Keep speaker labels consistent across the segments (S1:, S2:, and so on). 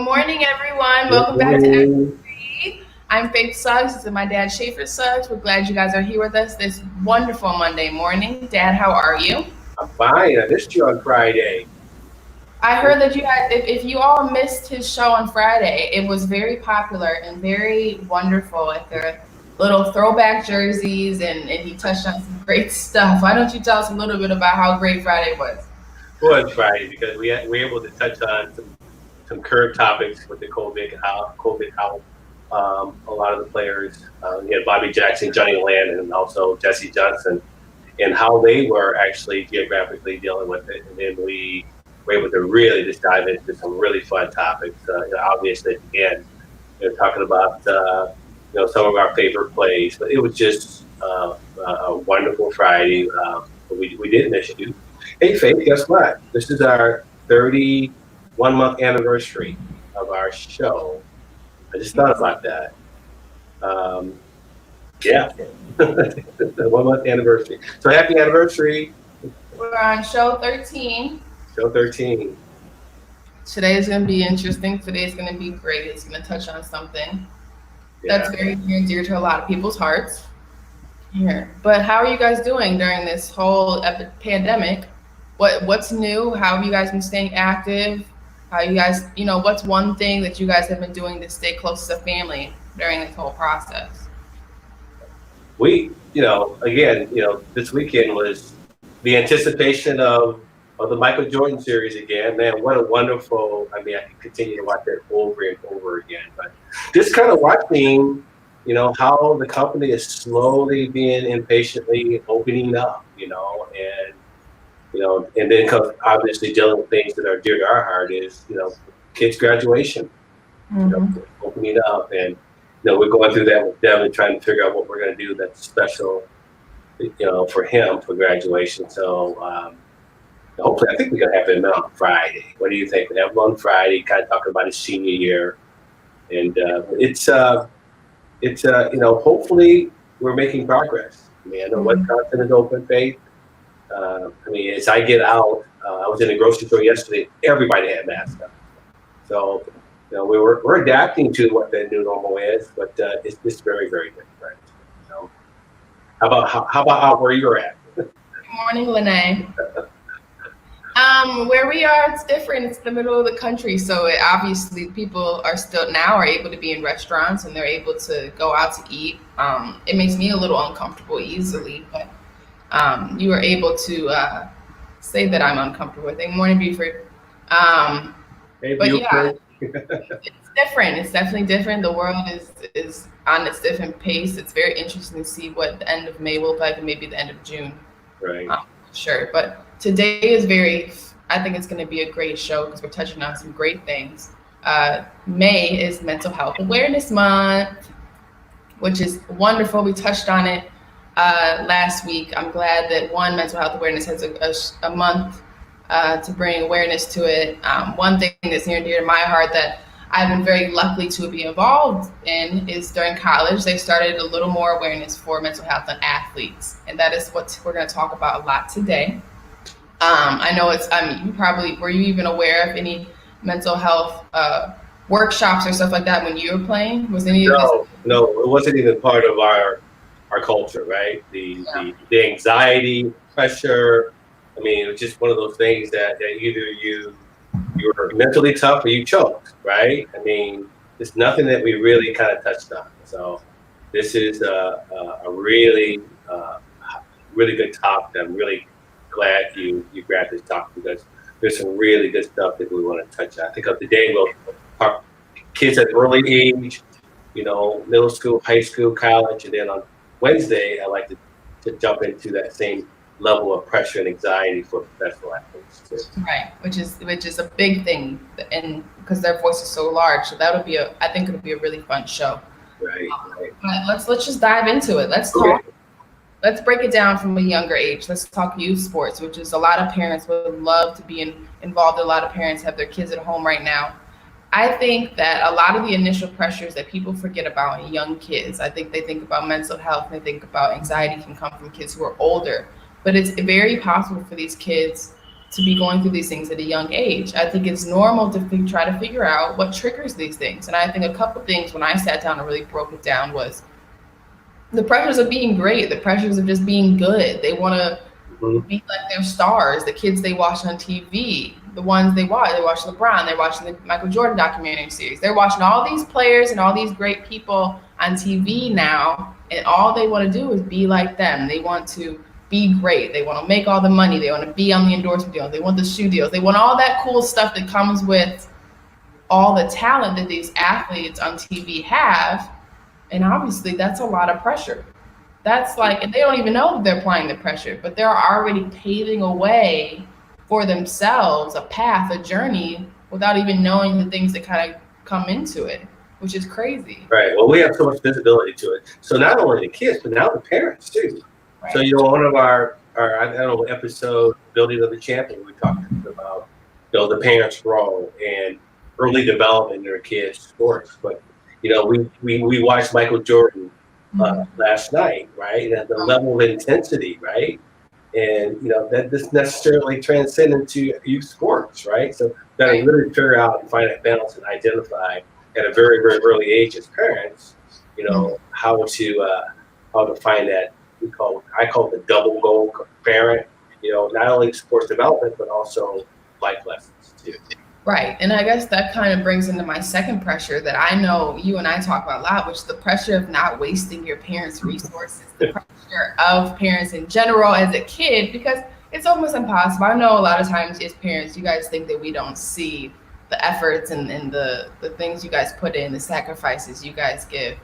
S1: Good morning, everyone.
S2: Good
S1: Welcome back to
S2: morning.
S1: Every. I'm Faith Suggs. This is my dad, Shafer Suggs. We're glad you guys are here with us this wonderful Monday morning. Dad, how are you?
S2: I'm fine. I missed you on Friday.
S1: I heard that you guys, if you all missed his show on Friday, it was very popular and very wonderful. Like the little throwback jerseys, and he touched on some great stuff. Why don't you tell us a little bit about how great Friday was?
S2: It was Friday because we were able to touch on some current topics with the COVID, how a lot of the players, you had Bobby Jackson, Johnny Land, and also Jesse Johnson, and how they were actually geographically dealing with it. And then we were able to really just dive into some really fun topics. Obviously, again, talking about some of our favorite plays, but it was just a wonderful Friday. We did miss you. Hey, Faith, guess what? This is our 31-month anniversary of our show. I just thought about that. Um, yeah, 1 month anniversary. So happy anniversary,
S1: We're on show 13.
S2: show 13.
S1: Today is going to be interesting. Today is going to be great. It's going to touch on something
S2: Yeah,
S1: that's very near and dear to a lot of people's hearts here. But how are you guys doing during this whole pandemic? What's new? How have you guys been staying active? How you guys, what's one thing that you guys have been doing to stay close to family during this whole process?
S2: again, this weekend was the anticipation of the Michael Jordan series again. Man, what a wonderful! I mean, I can continue to watch that over and over again. But just kind of watching, how the company is slowly being impatiently opening up. And then comes obviously dealing with things that are dear to our heart is, kids' graduation, you know,
S1: Mm-hmm.
S2: opening up, and we're going through that with Devin, trying to figure out what we're going to do that's special, for him for graduation. So hopefully, I think we're gonna have him on Friday. What do you think? We have him on Friday, kind of talking about his senior year, and hopefully we're making progress. I mean, I know
S1: Mm-hmm.
S2: Wisconsin is open, Faith. I mean, as I get out, I was in the grocery store yesterday. Everybody had masks on. So, we're adapting to what the new normal is, but it's very, very different. You know, how about out where you're at?
S1: Good morning, Lene. Where we are, it's different. It's the middle of the country, so obviously people are still now are able to be in restaurants and they're able to go out to eat. It makes me a little uncomfortable easily, but you are able to say that I'm uncomfortable. I think morning Buford. Um,
S2: Hey,
S1: but yeah,
S2: Buford.
S1: it's different. It's definitely different. The world is on its different pace. It's very interesting to see what the end of May will look like and maybe the end of June.
S2: Right.
S1: Sure, but today is very. I think it's going to be a great show because we're touching on some great things. May is Mental Health Awareness Month, which is wonderful. We touched on it last week. I'm glad that mental health awareness has a month to bring awareness to it. One thing that's near and dear to my heart that I've been very lucky to be involved in is during college, they started a little more awareness for mental health on athletes. And that is what we're going to talk about a lot today. I know you probably, were you even aware of any mental health workshops or stuff like that when you were playing? Was any of this?
S2: No, it wasn't even part of our culture, right? The
S1: Yeah.
S2: the anxiety, pressure. I mean, it was just one of those things that either you were mentally tough or you choked, right? I mean, it's nothing that we really kind of touched on. So this is a really really good topic. I'm really glad you grabbed this topic because there's some really good stuff that we want to touch on. I think of today we'll talk kids at early age, middle school, high school, college, and then on Wednesday I like to jump into that same level of pressure and anxiety for professional athletes too.
S1: Right, which is a big thing, and because their voice is so large, so that'll be I think it'll be a really fun show.
S2: Right, right.
S1: But let's just dive into it.
S2: Okay.
S1: Let's break it down from a younger age. Let's talk youth sports, which is a lot of parents would love to be involved. A lot of parents have their kids at home right now. I think that a lot of the initial pressures that people forget about in young kids, I think they think about mental health, they think about anxiety can come from kids who are older, but it's very possible for these kids to be going through these things at a young age. I think it's normal to try to figure out what triggers these things. And I think a couple things when I sat down and really broke it down was the pressures of being great, the pressures of just being good. They want to be like their stars, the kids they watch on TV, the ones they watch. They watch LeBron, they're watching the Michael Jordan documentary series. They're watching all these players and all these great people on TV now, and all they want to do is be like them. They want to be great. They want to make all the money. They want to be on the endorsement deals. They want the shoe deals. They want all that cool stuff that comes with all the talent that these athletes on TV have. And obviously that's a lot of pressure. That's like, and they don't even know that they're applying the pressure, but they're already paving a way for themselves, a path, a journey, without even knowing the things that kind of come into it, which is crazy.
S2: Right. Well, we have so much visibility to it. So not only the kids, but now the parents too. Right. So, one of our I don't know, episode, Building of the Champion, we talked about, the parents' role and early development in their kids' sports. But, we watched Michael Jordan last night, right? And the level of intensity, right? And, that doesn't necessarily transcend into youth sports, right? So got to really figure out and find that balance and identify at a very, very early age as parents, how to find that. I call it the double goal parent, not only sports development, but also life lessons too.
S1: Right. And I guess that kind of brings into my second pressure that I know you and I talk about a lot, which is the pressure of not wasting your parents' resources, the pressure of parents in general as a kid, because it's almost impossible. I know a lot of times as parents, you guys think that we don't see the efforts and the things you guys put in, the sacrifices you guys give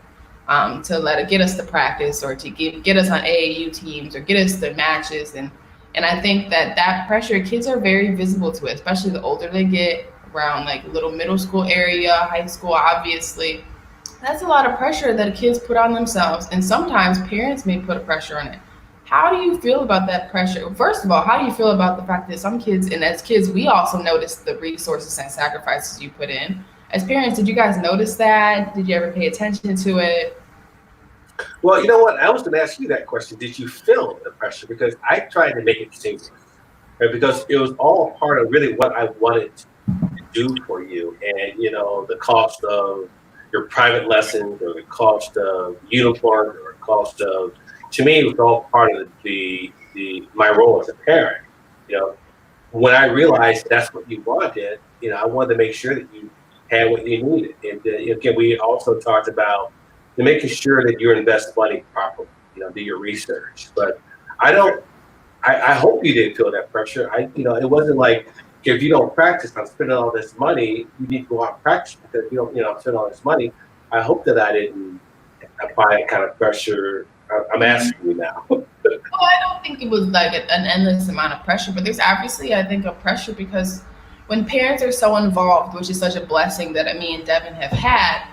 S1: to get us to practice or to get us on AAU teams or get us to matches. And I think that pressure, kids are very visible to it, especially the older they get, around like little middle school area, high school, obviously. That's a lot of pressure that kids put on themselves. And sometimes parents may put a pressure on it. How do you feel about that pressure? First of all, how do you feel about the fact that some kids, and as kids, we also notice the resources and sacrifices you put in. As parents, did you guys notice that? Did you ever pay attention to it?
S2: Well, you know what? I was going to ask you that question. Did you feel the pressure? Because I tried to make it seamless, right? Because it was all part of really what I wanted to do for you. And, the cost of your private lessons or the cost of uniforms or the cost of, to me, it was all part of my role as a parent. When I realized that's what you wanted, I wanted to make sure that you had what you needed. And again, we also talked about making sure that you invest money properly, do your research. But I hope you didn't feel that pressure. It wasn't like, if you don't practice, I'm spending all this money, you need to go out and practice because I'm spending all this money. I hope that I didn't apply that kind of pressure. I'm asking you now.
S1: Well, I don't think it was like an endless amount of pressure, but there's obviously, I think, a pressure because when parents are so involved, which is such a blessing that me and Devin have had,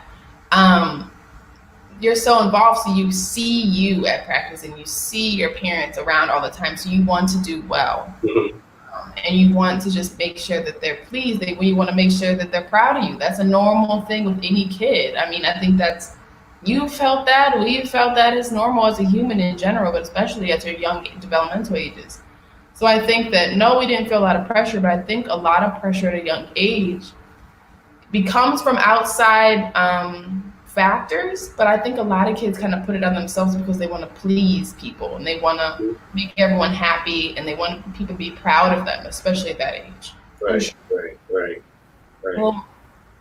S1: you're so involved, so you see you at practice and you see your parents around all the time, so you want to do well.
S2: Mm-hmm.
S1: And you want to just make sure that they're pleased. You want to make sure that they're proud of you. That's a normal thing with any kid. I mean, I think you felt that, we felt that is normal as a human in general, but especially at your young developmental ages. So I think that, no, we didn't feel a lot of pressure, but I think a lot of pressure at a young age becomes from outside factors, but I think a lot of kids kind of put it on themselves because they want to please people and they want to make everyone happy and they want people to be proud of them, especially at that age.
S2: Right.
S1: Well,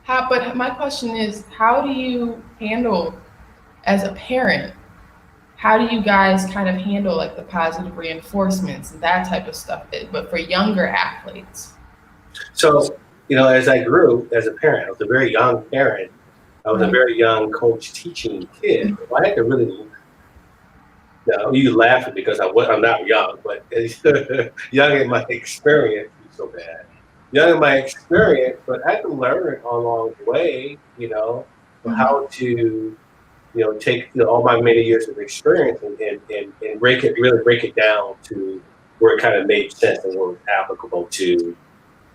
S1: but my question is, how do you handle, as a parent, how do you guys kind of handle like the positive reinforcements and that type of stuff, but for younger athletes?
S2: So, as I grew as a parent, I was a very young parent. I was a very young coach teaching kid. I had to really, you laughing because I'm not young, but young in my experience, so bad. Young in my experience, but I had to learn along the way, how to, take all my many years of experience and break it down to where it kind of made sense and what was applicable to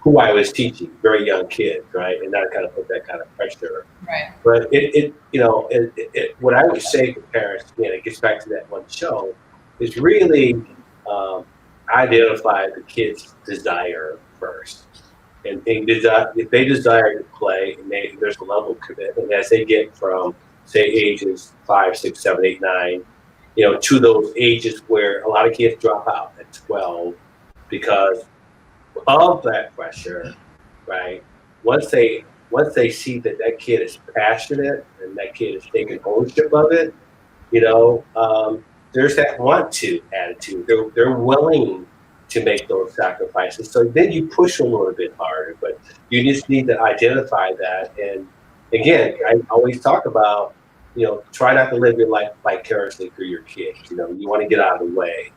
S2: who I was teaching, very young kids, right? And that kind of put that kind of pressure.
S1: Right.
S2: But what I would say to parents, again, it gets back to that one show, is really, identify the kid's desire first. And if they desire to play, and there's a level of commitment as they get from, say, ages 5, 6, 7, 8, 9, to those ages where a lot of kids drop out at 12 because of that pressure, right? Once they see that kid is passionate and that kid is taking ownership of it, there's that want to attitude. They're willing to make those sacrifices. So then you push a little bit harder, but you just need to identify that. And again, I always talk about, try not to live your life vicariously through your kids. You want to get out of the way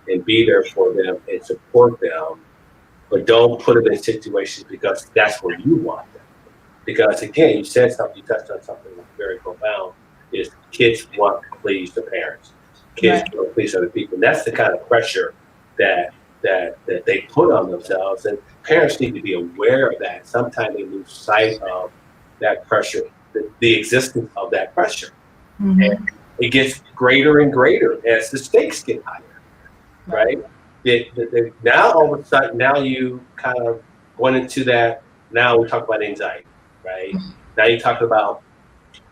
S2: and be there for them and support them, but don't put them in situations because that's where you want them. Because again, you touched on something very profound, is kids want to please the parents. Kids want to please other people. And that's the kind of pressure that they put on themselves. And parents need to be aware of that. Sometimes they lose sight of that pressure, the existence of that pressure. Mm-hmm. And it gets greater and greater as the stakes get higher, right? Now all of a sudden, now you kind of went into that. Now we talk about anxiety, right? Now you talk about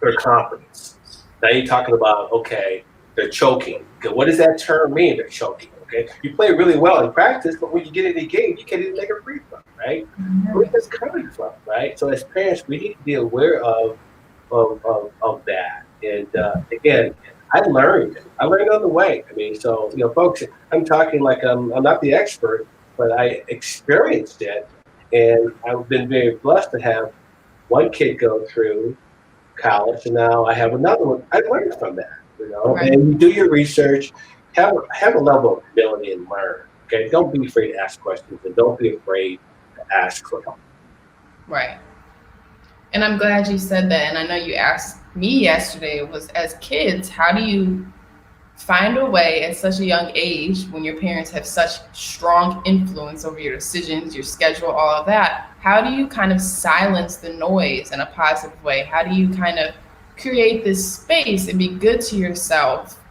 S2: their confidence. Now you're talking about, okay, they're choking. Okay, what does that term mean? They're choking. Okay, you play really well in practice, but when you get in the game, you can't even make a free throw, right? Where is this coming from, right? So as parents, we need to be aware of that. And again, I learned on the way. I mean, so folks, I'm talking like I'm not the expert, but I experienced it, and I've been very blessed to have one kid go through college, and now I have another one. I learned from that, right. And you do your research, have a level of humility and learn. Okay, don't be afraid to ask questions, and don't be afraid to ask for help.
S1: Right. And I'm glad you said that. And I know you asked me yesterday, was as kids, how do you find a way at such a young age when your parents have such strong influence over your decisions, your schedule, all of that? How do you kind of silence the noise in a positive way? How do you kind of create this space and be good to yourself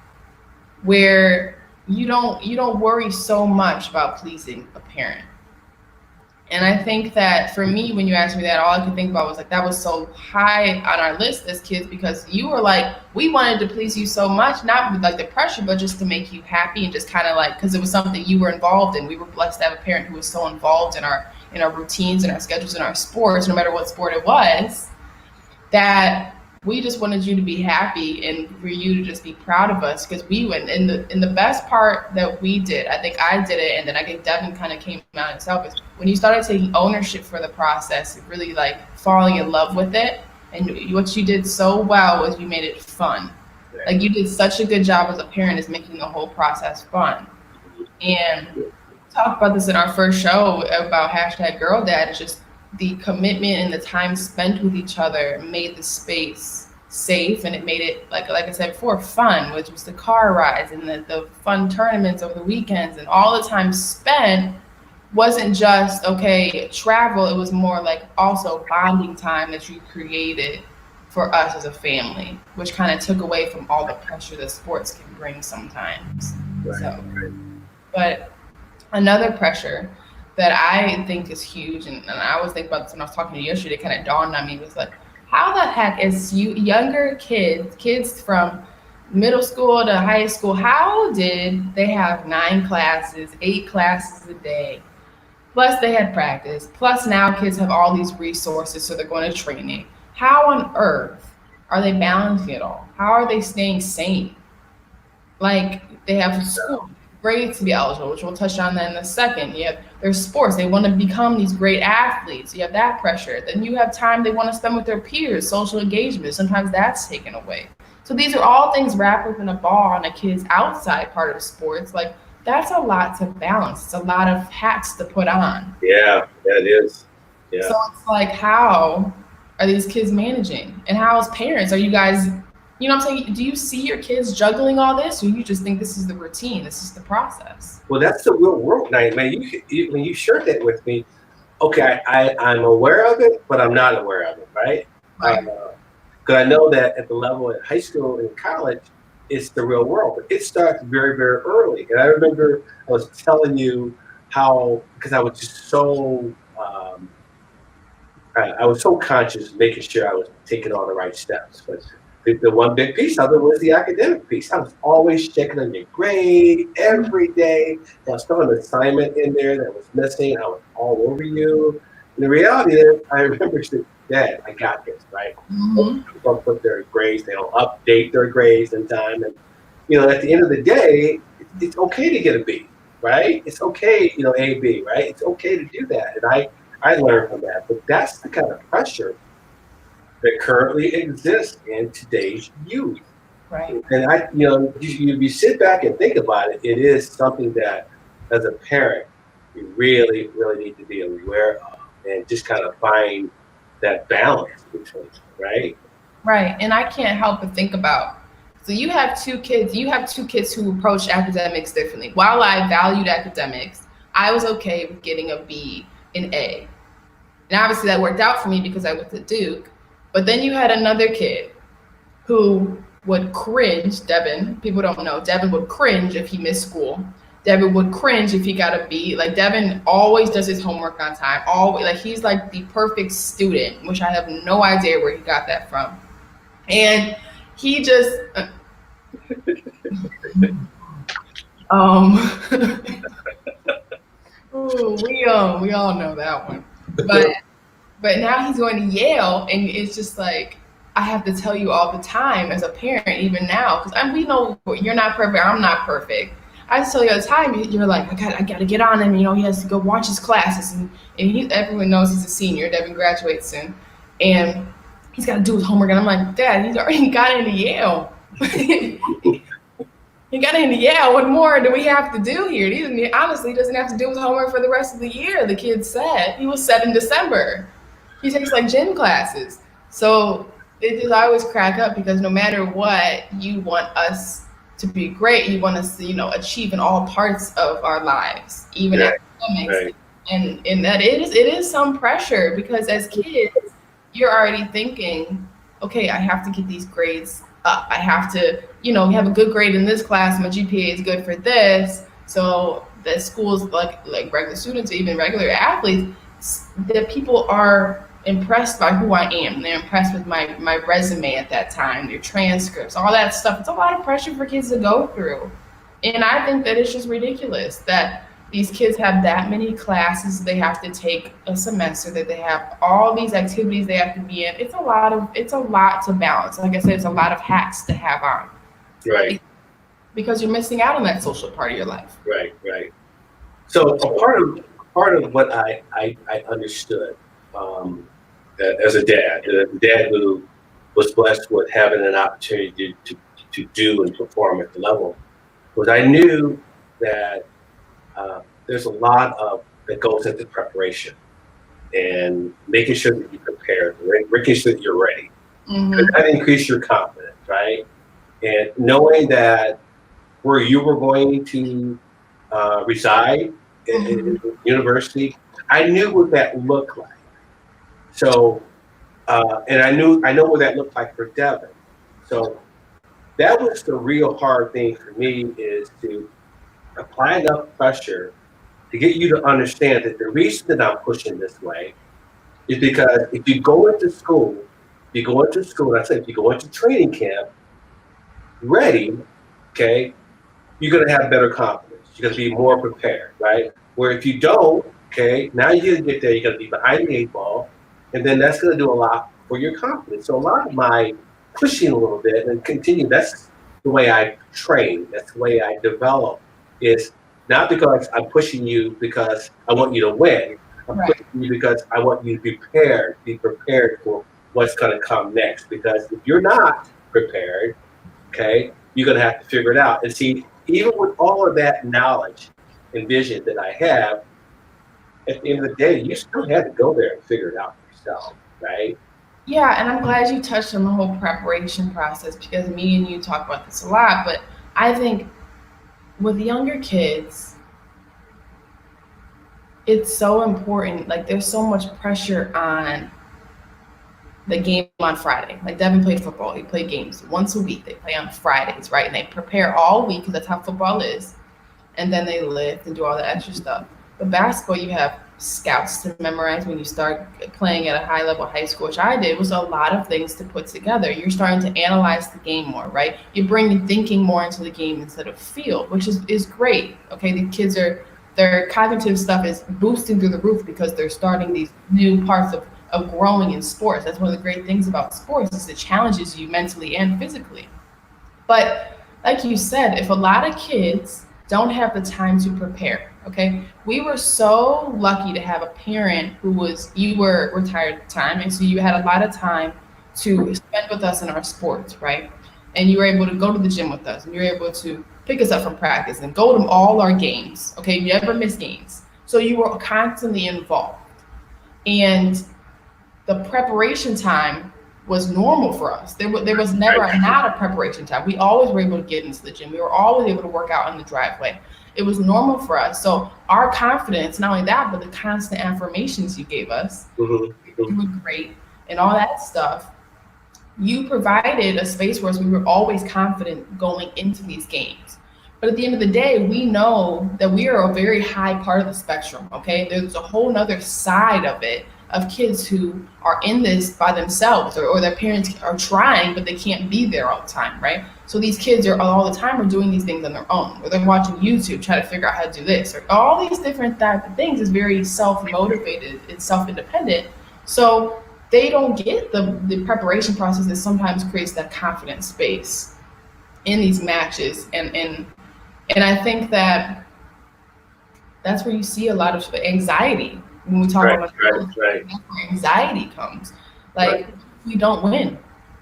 S1: where you don't worry so much about pleasing a parent? And I think that for me, when you asked me that, all I could think about was like, that was so high on our list as kids, because you were like, we wanted to please you so much, not with like the pressure, but just to make you happy and just kind of like, because it was something you were involved in. We were blessed to have a parent who was so involved in our routines and our schedules and our sports, no matter what sport it was, that we just wanted you to be happy and for you to just be proud of us, because we went in the best part that we did. I think I did it, and then I think Devin kind of came out himself, is when you started taking ownership for the process, really like falling in love with it. And what you did so well was you made it fun. Like you did such a good job as a parent is making the whole process fun. And we talked about this in our first show about #GirlDad. It's just the commitment and the time spent with each other made the space safe, and it made it, like I said before, fun, which was the car rides and the fun tournaments over the weekends, and all the time spent wasn't just travel. It was more like also bonding time that you created for us as a family, which kind of took away from all the pressure that sports can bring sometimes. Right. So, but another pressure that I think is huge, and I was thinking about this when I was talking to you yesterday, it kind of dawned on me, was like, how the heck is younger kids from middle school to high school, how did they have 9 classes, 8 classes a day, plus they had practice, plus now kids have all these resources, so they're going to training. How on earth are they balancing it all? How are they staying sane? Like, they have school, grades to be eligible, which we'll touch on that in a second. You have their sports. They want to become these great athletes. You have that pressure. Then you have time they want to spend with their peers, social engagement. Sometimes that's taken away. So these are all things wrapped up in a ball on a kid's outside part of sports. Like, that's a lot to balance. It's a lot of hats to put on.
S2: Yeah, it is. Yeah.
S1: So it's like, how are these kids managing? And how, as parents, are you guys, you know what I'm saying? Do you see your kids juggling all this, or you just think this is the routine, this is the process?
S2: Well, that's the real world, man. You when you shared that with me, okay, I'm aware of it, but I'm not aware of it, right? Because I know that at the level in high school and college, it's the real world. But it starts very, very early. And I remember I was telling you how, because I was just so, I was so conscious of making sure I was taking all the right steps. But the one big piece of it was the academic piece. I was always checking on your grade every day. There was still an assignment in there that was missing. I was all over you. And the reality is, I remember saying, Dad, I got this, right?
S1: Mm-hmm.
S2: People put their grades, they'll update their grades in time. And, at the end of the day, it's okay to get a B, right? It's okay, A, B, right? It's okay to do that. And I learned from that. But that's the kind of pressure that currently exists in today's youth.
S1: Right.
S2: And you sit back and think about it, it is something that, as a parent, you really, really need to be aware of and just kind of find that balance between, right?
S1: Right. And I can't help but think about, so you have two kids who approach academics differently. While I valued academics, I was okay with getting a B, an A. And obviously that worked out for me because I went to Duke. But then you had another kid who would cringe, Devin. People don't know. Devin would cringe if he missed school. Devin would cringe if he got a B. Like Devin always does his homework on time. Always, like he's like the perfect student, which I have no idea where he got that from. And he just um ooh, we all know that one. But now he's going to Yale, and it's just like I have to tell you all the time as a parent, even now, because we know you're not perfect. I'm not perfect. I just tell you all the time. You're like, I got to get on him. He has to go watch his classes, and everyone knows he's a senior. Devin graduates soon, and he's got to do his homework. And I'm like, Dad, he's already got into Yale. He got into Yale. What more do we have to do here? Honestly, he doesn't have to do his homework for the rest of the year. The kid said he was set in December. He takes like gym classes. So it just I always crack up because no matter what, you want us to be great. You want us to, achieve in all parts of our lives, even
S2: Right,
S1: academics.
S2: right,
S1: And that it is some pressure because as kids, you're already thinking, okay, I have to get these grades up. I have to, have a good grade in this class. My GPA is good for this. So the schools, like regular students, or even regular athletes, that people are impressed by who I am. They're impressed with my resume at that time, their transcripts, all that stuff. It's a lot of pressure for kids to go through. And I think that it's just ridiculous that these kids have that many classes they have to take a semester, that they have all these activities they have to be in. It's a lot to balance. Like I said, it's a lot of hats to have on
S2: right,
S1: because you're missing out on that social part of your life.
S2: right. So a part of what I understood, as a dad who was blessed with having an opportunity to do and perform at the level, was I knew that there's a lot of that goes into preparation and making sure that you're prepared, making sure that you're ready.
S1: Mm-hmm.
S2: That increase your confidence, right? And knowing that where you were going to reside in university, I knew what that looked like. So, and I know what that looked like for Devin. So that was the real hard thing for me, is to apply enough pressure to get you to understand that the reason that I'm pushing this way is because if you go into school, I said, if you go into training camp ready, okay, you're going to have better confidence. You're going to be more prepared, right? Where if you don't, okay, now you're going to get there, you're going to be behind the eight ball, and then that's going to do a lot for your confidence. So a lot of my pushing a little bit and continue, that's the way I train, that's the way I develop, is not because I'm pushing you because I want you to win. I'm
S1: Right.
S2: pushing you because I want you to be prepared for what's going to come next. Because if you're not prepared, okay, you're going to have to figure it out. And see, even with all of that knowledge and vision that I have, at the end of the day, you still had to go there and figure it out yourself, right?
S1: Yeah, and I'm glad you touched on the whole preparation process because me and you talk about this a lot. But I think with younger kids, it's so important. Like there's so much pressure on the game on Friday. Like Devin played football. He played games once a week. They play on Fridays, right? And they prepare all week because that's how football is. And then they lift and do all the extra stuff. But basketball, you have scouts to memorize when you start playing at a high level high school, which I did, was a lot of things to put together. You're starting to analyze the game more, right? You're bringing thinking more into the game instead of feel, which is great. Okay, the kids their cognitive stuff is boosting through the roof because they're starting these new parts of growing in sports. That's one of the great things about sports is it challenges you mentally and physically. But like you said, if a lot of kids don't have the time to prepare, okay, we were so lucky to have a parent you were retired at the time, and so you had a lot of time to spend with us in our sports, right? And you were able to go to the gym with us, and you were able to pick us up from practice and go to all our games, okay? You never missed games. So you were constantly involved. And the preparation time was normal for us. There was never not a preparation time. We always were able to get into the gym. We were always able to work out in the driveway. It was normal for us. So our confidence, not only that, but the constant affirmations you gave us, you were great, and all that stuff. You provided a space where we were always confident going into these games. But at the end of the day, we know that we are a very high part of the spectrum, okay? There's a whole nother side of it, of kids who are in this by themselves, or their parents are trying, but they can't be there all the time, right? So these kids are all the time are doing these things on their own, or they're watching YouTube, trying to figure out how to do this, or all these different types of things is very self-motivated, it's self-independent. So they don't get the preparation process that sometimes creates that confidence space in these matches. And I think that that's where you see a lot of anxiety when we talk about that's where anxiety comes. Like, we don't win.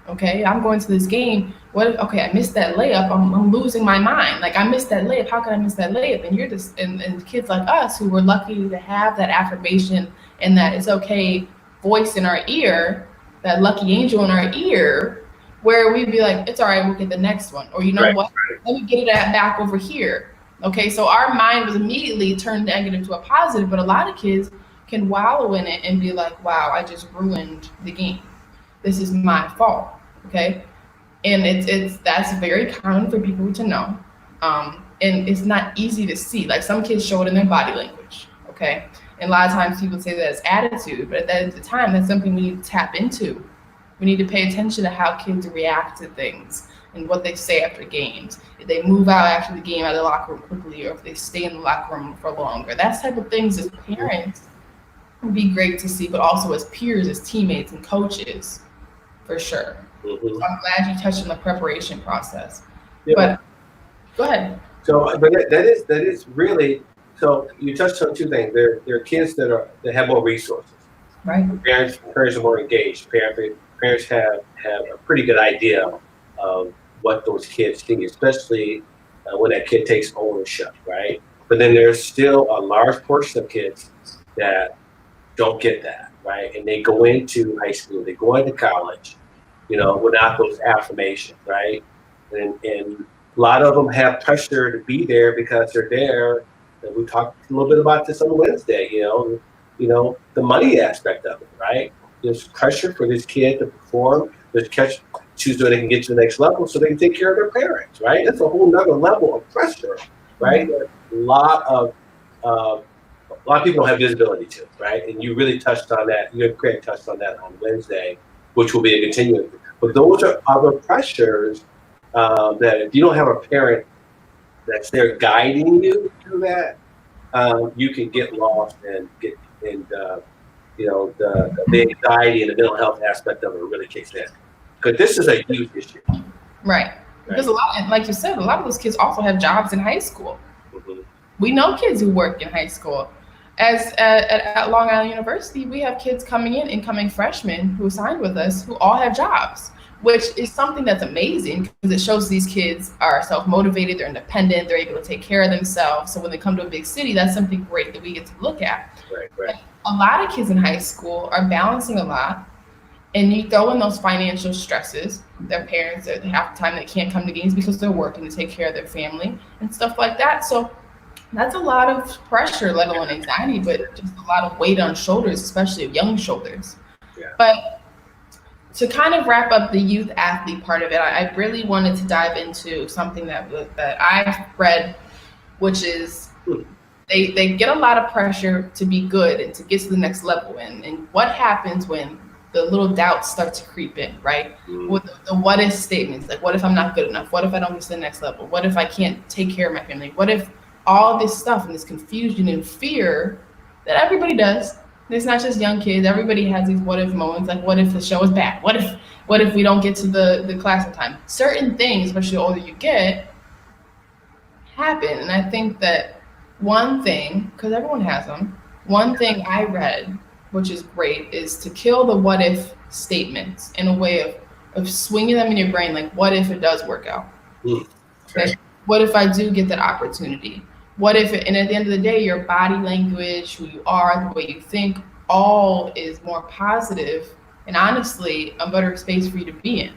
S1: Okay, I'm going to this game. Okay, I missed that layup. I'm losing my mind. Like, I missed that layup. How can I miss that layup? And you're just and kids like us who were lucky to have that affirmation and that it's okay voice in our ear, that lucky angel in our ear, where we'd be like, it's all right, we'll get the next one. Or you know what? Let me get it back over here. Okay, so our mind was immediately turned negative to a positive, but a lot of kids can wallow in it and be like, wow, I just ruined the game. This is my fault. Okay. And that's very common for people to know. And it's not easy to see. Like, some kids show it in their body language. Okay. And a lot of times people say that as attitude, but at the time, that's something we need to tap into. We need to pay attention to how kids react to things and what they say after games. If they move out after the game out of the locker room quickly, or if they stay in the locker room for longer. That type of things as parents would be great to see, but also as peers, as teammates and coaches, for sure. So I'm glad you touched on the preparation process. Yeah. But go ahead.
S2: So, but that is really, so you touched on two things. There are kids that have more resources.
S1: Right.
S2: Parents are more engaged. Parents have a pretty good idea of what those kids think, especially when that kid takes ownership, right? But then there's still a large portion of kids that don't get that, right? And they go into high school, they go into college, without those affirmations, right? And a lot of them have pressure to be there because they're there. And we talked a little bit about this on Wednesday, the money aspect of it, right? There's pressure for this kid to perform. There's pressure so they can get to the next level so they can take care of their parents, right? That's a whole nother level of pressure, right? A lot of people don't have visibility to, right? And you really touched on that. You and Craig touched on that on Wednesday, which will be a continuing. But those are other pressures that if you don't have a parent that's there guiding you through that, you can get lost and get the anxiety and the mental health aspect of it really kicks in. Because this is a huge issue.
S1: Right. Because like you said, a lot of those kids also have jobs in high school. We know kids who work in high school. At Long Island University, we have kids coming in, incoming freshmen who signed with us, who all have jobs, which is something that's amazing because it shows these kids are self-motivated, they're independent, they're able to take care of themselves. So when they come to a big city, that's something great that we get to look at.
S2: Right.
S1: A lot of kids in high school are balancing a lot, and you throw in those financial stresses. Their parents, half the time they can't come to games because they're working to take care of their family and stuff like that. So that's a lot of pressure, let alone anxiety, but just a lot of weight on shoulders, especially of young shoulders.
S2: Yeah.
S1: But to kind of wrap up the youth athlete part of it, I really wanted to dive into something that I've read, which is they get a lot of pressure to be good and to get to the next level. And what happens when the little doubts start to creep in, right? With the what if statements, like what if I'm not good enough? What if I don't get to the next level? What if I can't take care of my family? What if all this stuff and this confusion and fear that everybody does? It's not just young kids. Everybody has these what if moments, like what if the show is bad? What if we don't get to the class on time? Certain things, especially the older you get, happen. And I think that one thing, because everyone has them, one thing I read, which is great, is to kill the what if statements in a way of swinging them in your brain, like what if it does work out? Okay. What if I do get that opportunity? What if and at the end of the day, your body language, who you are, the way you think, all is more positive and honestly a better space for you to be in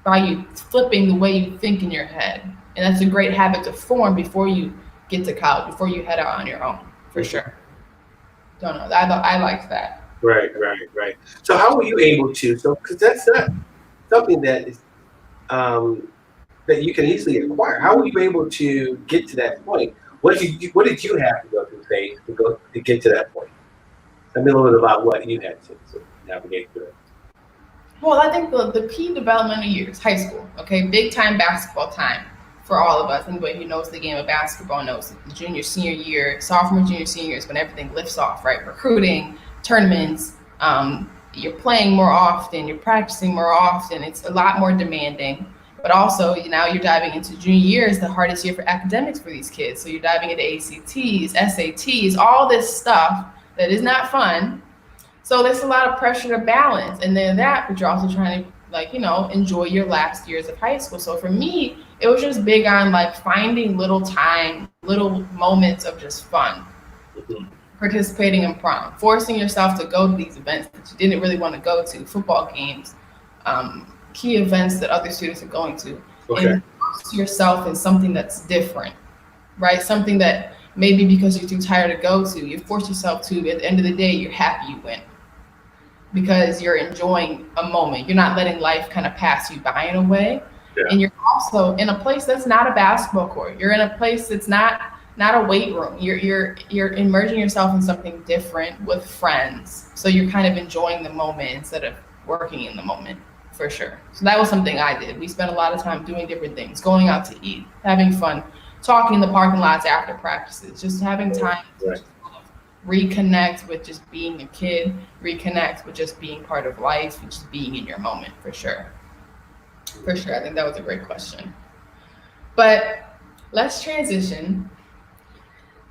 S1: by you flipping the way you think in your head. And that's a great habit to form before you get to college, before you head out on your own, for sure. Don't know. I like that.
S2: Right. So how were you able to? So because that's not something that is that you can easily acquire. How were you able to get to that point? What did you have to go through, Faith, to get to that point? Tell me a little bit about what you had to navigate through it.
S1: Well, I think the key developmental years, high school, okay, big time basketball time for all of us. Anybody who knows the game of basketball knows the junior, senior year, sophomore, junior, senior years when everything lifts off, right? Recruiting, tournaments, you're playing more often, you're practicing more often. It's a lot more demanding. But also now you're diving into junior year is the hardest year for academics for these kids. So you're diving into ACTs, SATs, all this stuff that is not fun. So there's a lot of pressure to balance. And then but you're also trying to enjoy your last years of high school. So for me, it was just big on finding little time, little moments of just fun. Participating in prom, forcing yourself to go to these events that you didn't really want to go to, football games, key events that other students are going to, and force yourself in something that's different, right? Something that maybe because you're too tired to go to, you force yourself to. At the end of the day, you're happy you went because you're enjoying a moment. You're not letting life kind of pass you by in a way, and you're also in a place that's not a basketball court. You're in a place that's not a weight room. You're immersing yourself in something different with friends, so you're kind of enjoying the moment instead of working in the moment. For sure. So that was something I did. We spent a lot of time doing different things, going out to eat, having fun, talking in the parking lots after practices, just having time to just kind of reconnect with just being a kid, reconnect with just being part of life and just being in your moment, for sure. For sure. I think that was a great question. But let's transition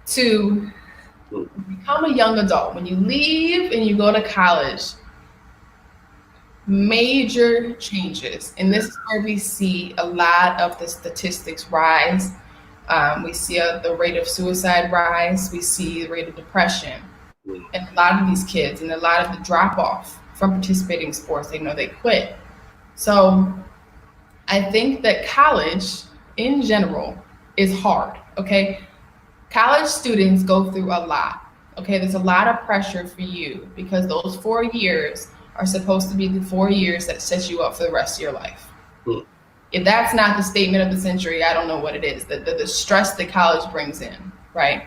S1: to become a young adult. When you leave and you go to college, major changes. And this is where we see a lot of the statistics rise. We see the rate of suicide rise. We see the rate of depression. And a lot of these kids and a lot of the drop off from participating in sports, they quit. So I think that college in general is hard, okay? College students go through a lot, okay? There's a lot of pressure for you because those 4 years are supposed to be the 4 years that set you up for the rest of your life. If that's not the statement of the century, I don't know what it is. The stress that college brings in, right?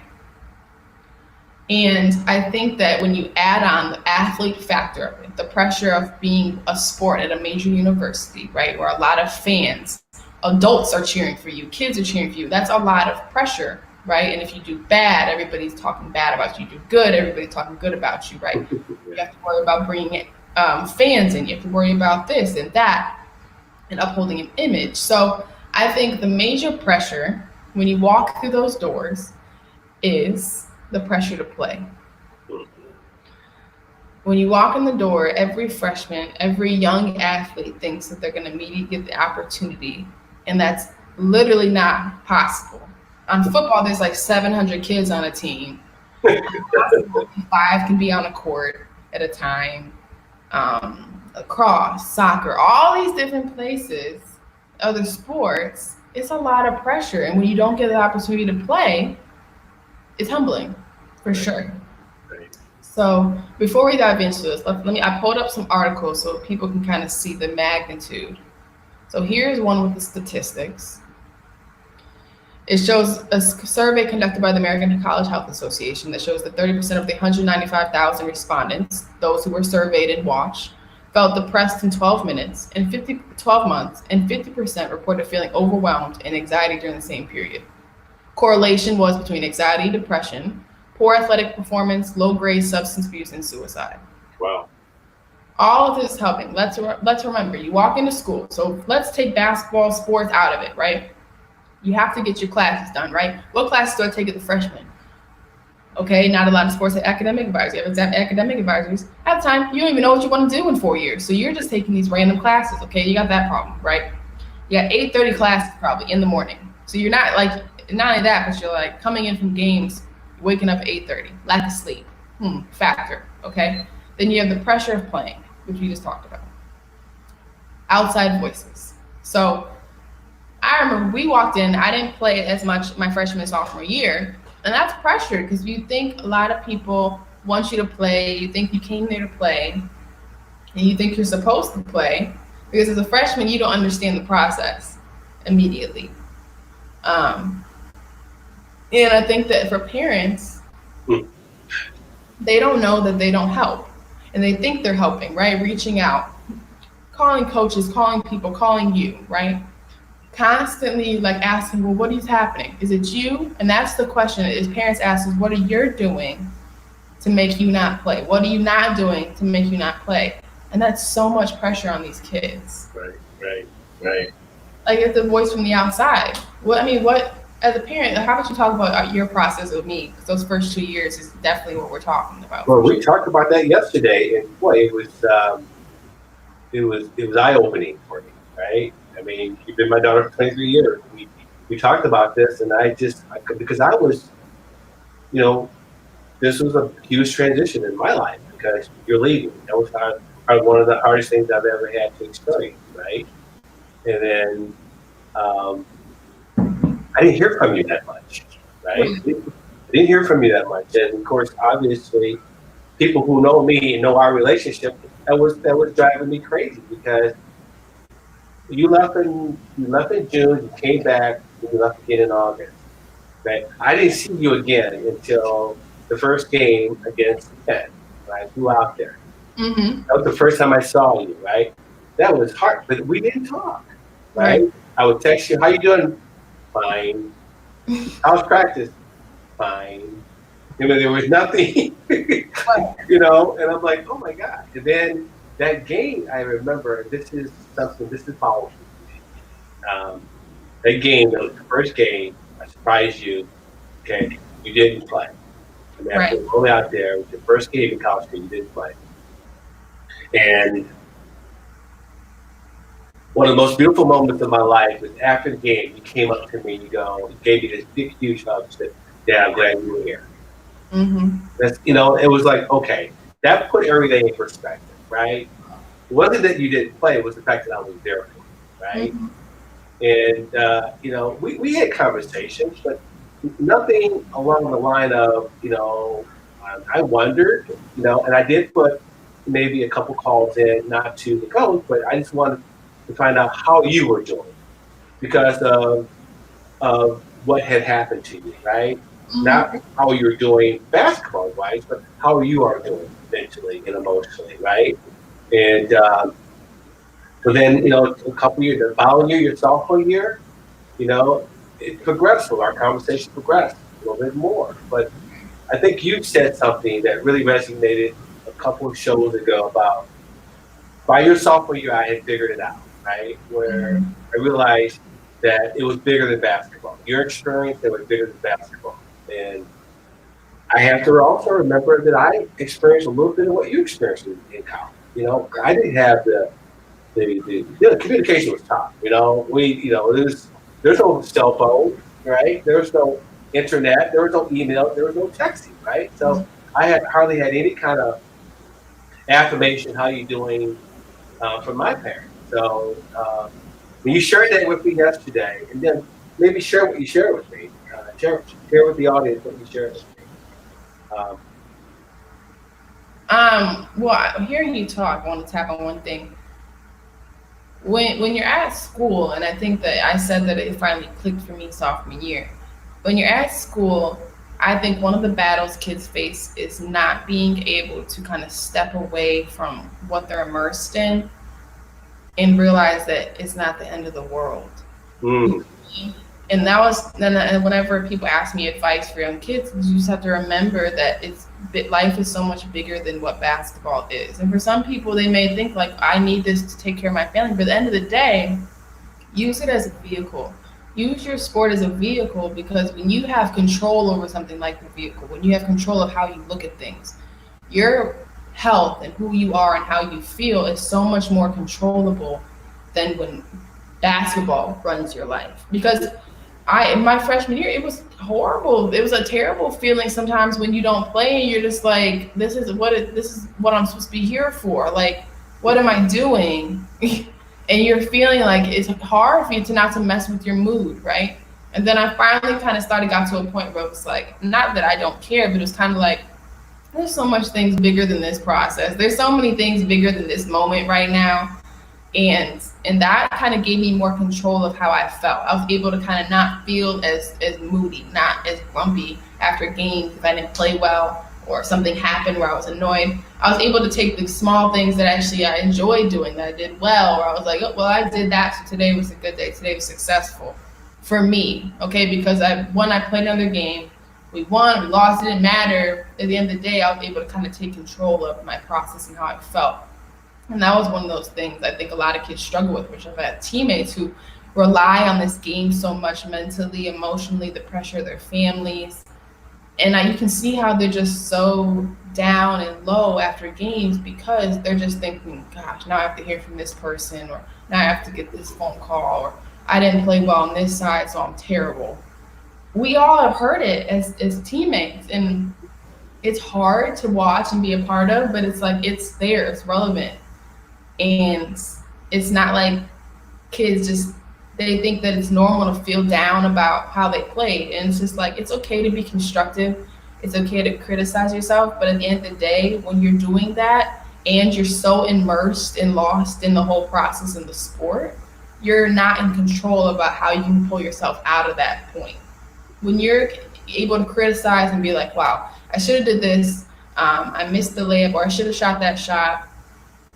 S1: And I think that when you add on the athlete factor of it, the pressure of being a sport at a major university, right, where a lot of fans, adults are cheering for you, kids are cheering for you, that's a lot of pressure, right? And if you do bad, everybody's talking bad about you. You do good, everybody's talking good about you, right? You have to worry about bringing it. Fans in, you have to worry about this and that and upholding an image. So I think the major pressure when you walk through those doors is the pressure to play. When you walk in the door, every freshman, every young athlete thinks that they're going to immediately get the opportunity, and that's literally not possible. On football, there's 700 kids on a team. 5 can be on a court at a time. Lacrosse, soccer, all these different places, other sports, it's a lot of pressure. And when you don't get the opportunity to play, it's humbling, for sure. So before we dive into this, I pulled up some articles so people can kind of see the magnitude. So here's one with the statistics. It shows a survey conducted by the American College Health Association that shows that 30% of the 195,000 respondents, those who were surveyed and watched, felt depressed in 12 minutes and 12 months, and 50% reported feeling overwhelmed and anxiety during the same period. Correlation was between anxiety, depression, poor athletic performance, low grade substance abuse, and suicide.
S2: Wow.
S1: All of this is helping. Let's remember, you walk into school. So let's take basketball, sports out of it, right? You have to get your classes done, right? What classes do I take as a freshman? Okay, not a lot of sports have academic advisors. You have academic advisors. At the time, you don't even know what you want to do in 4 years. So you're just taking these random classes, okay? You got that problem, right? You got 8:30 classes probably in the morning. So you're not like, not only that, but you're like coming in from games, waking up at 8:30, lack of sleep, factor, okay? Then you have the pressure of playing, which we just talked about. Outside voices. So I remember we walked in, I didn't play as much my freshman and sophomore year, and that's pressure because you think a lot of people want you to play, you think you came there to play, and you think you're supposed to play, because as a freshman, you don't understand the process immediately. And I think that for parents, they don't know that they don't help, and they think they're helping, right? Reaching out, calling coaches, calling people, calling you, right? Constantly like asking, well, what is happening? Is it you? And that's the question is parents ask us, what are you doing to make you not play? What are you not doing to make you not play? And that's so much pressure on these kids.
S2: Right.
S1: Like it's a voice from the outside. What as a parent, how about you talk about your process with me? Because those first 2 years is definitely what we're talking about.
S2: Well, we talked about that yesterday, and boy, it was eye opening for me, right? I mean, you've been my daughter for 23 years. We talked about this, and because I was, this was a huge transition in my life because you're leaving. That was one of the hardest things I've ever had to experience, right? And then I didn't hear from you that much, right? I didn't hear from you that much, and of course, obviously, people who know me and know our relationship, that was driving me crazy because you left in June, you came back, and you left again in August. Right? I didn't see you again until the first game against Penn. Right? I flew out there.
S1: Mm-hmm.
S2: That was the first time I saw you. Right? That was hard, but we didn't talk. Right? I would text you, "How you doing?" "Fine." "How's practice?" "Fine." There was nothing. And I'm like, oh my God. And then that game, I remember, this is powerful. That game, that was the first game, I surprised you, okay, you didn't play. I mean, after going out there, it was your first game in college, you didn't play. And one of the most beautiful moments of my life was after the game, you came up to me and you gave me this big, huge hug and said, "Dad, I'm glad you were here."
S1: Mm-hmm.
S2: That's, it was like, okay, that put everything in perspective, right? It wasn't that you didn't play, it was the fact that I was there for you, right? Mm-hmm. And, we had conversations, but nothing along the line of, I wondered, and I did put maybe a couple calls in, not to the coach, but I just wanted to find out how you were doing because of what had happened to you, right? Mm-hmm. Not how you're doing basketball-wise, but how you are doing mentally and emotionally, right? And so then, a couple years, the following year, your sophomore year, it progressed. Our conversation progressed a little bit more. But I think you said something that really resonated a couple of shows ago about by your sophomore year, I had figured it out, right? Where I realized that it was bigger than basketball. Your experience, it was bigger than basketball. And I have to also remember that I experienced a little bit of what you experienced in college. I didn't have the communication was tough. There's no cell phone, right? There's no internet. There was no email. There was no texting, right? So I hardly had any kind of affirmation, "How you doing?" From my parents. So when you shared that with me yesterday, and then maybe share what you shared with me. Share with the audience what you shared with me.
S1: Well, hearing you talk, I want to tap on one thing. When you're at school, and I think that I said that it finally clicked for me sophomore year. When you're at school, I think one of the battles kids face is not being able to kind of step away from what they're immersed in and realize that it's not the end of the world.
S2: Mm.
S1: And that was then. And whenever people ask me advice for young kids, you just have to remember that life is so much bigger than what basketball is. And for some people, they may think like, I need this to take care of my family. But at the end of the day, use it as a vehicle. Use your sport as a vehicle, because when you have control over something like the vehicle, when you have control of how you look at things, your health and who you are and how you feel is so much more controllable than when basketball runs your life. Because in my freshman year, it was horrible. It was a terrible feeling sometimes when you don't play and you're just like, this is what I'm supposed to be here for. Like, what am I doing? And you're feeling like it's hard for you to not to mess with your mood, right? And then I finally kind of got to a point where it was like, not that I don't care, but it was kind of like, there's so much things bigger than this process. There's so many things bigger than this moment right now. And that kind of gave me more control of how I felt. I was able to kind of not feel as moody, not as grumpy after games if I didn't play well or something happened where I was annoyed. I was able to take the small things that actually I enjoyed doing, that I did well, or I was like, oh, well, I did that, so today was a good day. Today was successful for me, okay? Because I played another game. We won, we lost, it didn't matter. At the end of the day, I was able to kind of take control of my process and how I felt. And that was one of those things I think a lot of kids struggle with, which I've had teammates who rely on this game so much mentally, emotionally, the pressure of their families. And you can see how they're just so down and low after games because they're just thinking, gosh, now I have to hear from this person, or now I have to get this phone call, or I didn't play well on this side, so I'm terrible. We all have heard it as teammates, and it's hard to watch and be a part of, but it's like, it's there, it's relevant. And it's not like kids they think that it's normal to feel down about how they played. And it's just like, it's okay to be constructive. It's okay to criticize yourself. But at the end of the day, when you're doing that and you're so immersed and lost in the whole process in the sport, you're not in control about how you can pull yourself out of that point. When you're able to criticize and be like, wow, I should have did this. I missed the layup, or I should have shot that shot.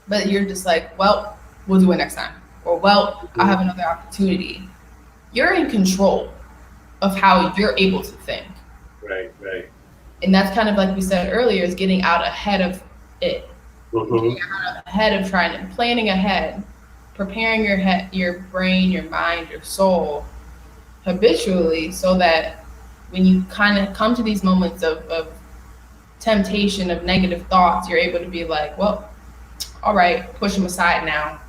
S1: But you're just like, well, we'll do it next time. Or, well, I'll have another opportunity. You're in control of how you're able to think.
S2: Right.
S1: And that's kind of like we said earlier, is getting out ahead of it.
S2: Mm-hmm.
S1: Getting out ahead of planning ahead, preparing your brain, your mind, your soul habitually, so that when you kind of come to these moments of temptation, of negative thoughts, you're able to be like, well, all right, push them aside now,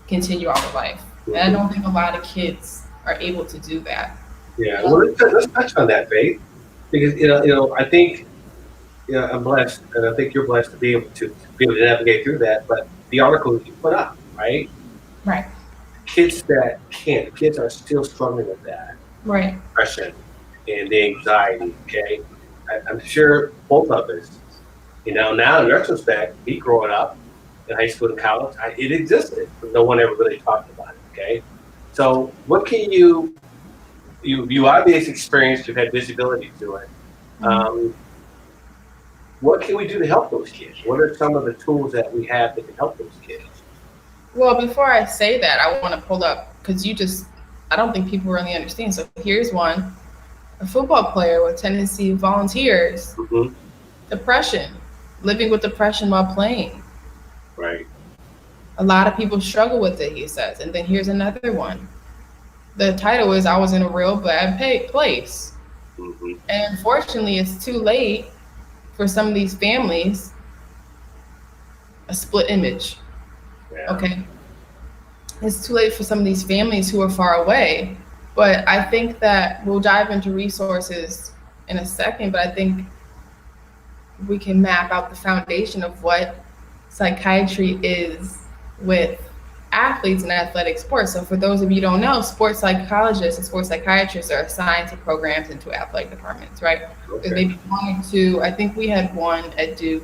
S1: continue on with life. And I don't think a lot of kids are able to do that.
S2: Yeah, well, let's touch on that, Faith, because I think I'm blessed, and I think you're blessed to be able to navigate through that. But the article that you put up, right?
S1: Right.
S2: Kids that can't, kids are still struggling with that.
S1: Right.
S2: Depression and the anxiety. Okay, I'm sure both of us. Now in retrospect, me growing up in high school and college, it existed, but no one ever really talked about it. Okay, so what can you obviously experienced, you've had visibility to it. What can we do to help those kids? What are some of the tools that we have that can help those kids?
S1: Well, before I say that, I want to pull up, because I don't think people really understand. So here's one: a football player with Tennessee Volunteers, depression, living with depression while playing.
S2: Right.
S1: A lot of people struggle with it, he says. And then here's another one. The title is, I was in a real bad place.
S2: Mm-hmm.
S1: And unfortunately, it's too late for some of these families. A split image.
S2: Yeah.
S1: Okay. It's too late for some of these families who are far away. But I think that we'll dive into resources in a second, but I think we can map out the foundation of what psychiatry is with athletes and athletic sports. So for those of you who don't know, sports psychologists and sports psychiatrists are assigned to programs into athetic departments, right?
S2: Okay.
S1: There's maybe one or two. I think we had one at Duke.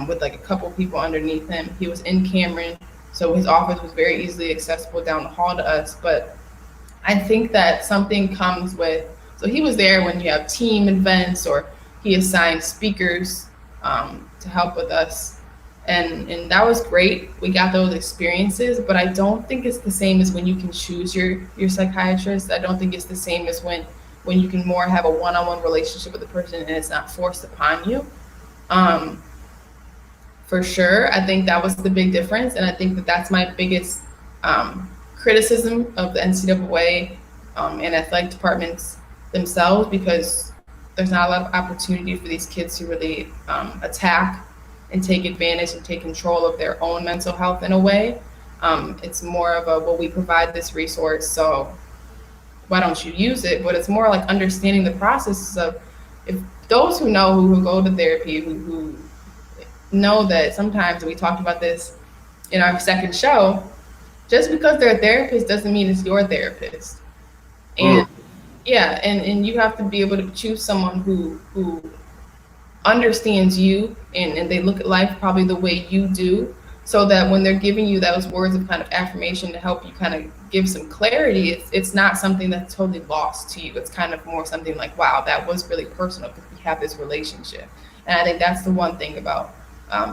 S1: with like a couple people underneath him. He was in Cameron, so his office was very easily accessible down the hall to us. But I think that something comes with, so he was there when you have team events or he assigned speakers to help with us. And that was great. We got those experiences, but I don't think it's the same as when you can choose your psychiatrist. I don't think it's the same as when you can more have a one-on-one relationship with the person and it's not forced upon you. Um, for sure. I think that was the big difference, and I think that that's my biggest criticism of the NCAA and athletic departments themselves, because there's not a lot of opportunity for these kids to really attack and take advantage and take control of their own mental health in a way. It's more of a, well, we provide this resource, so why don't you use it? But it's more like understanding the processes of, if those who know, who go to therapy, who know that sometimes, we talked about this in our second show, just because they're a therapist doesn't mean it's your therapist. And yeah, and you have to be able to choose someone who understands you, and they look at life probably the way you do, so that when they're giving you those words of kind of affirmation to help you kind of give some clarity, it's not something that's totally lost to you. It's kind of more something like, wow, that was really personal because we have this relationship. And I think that's the one thing about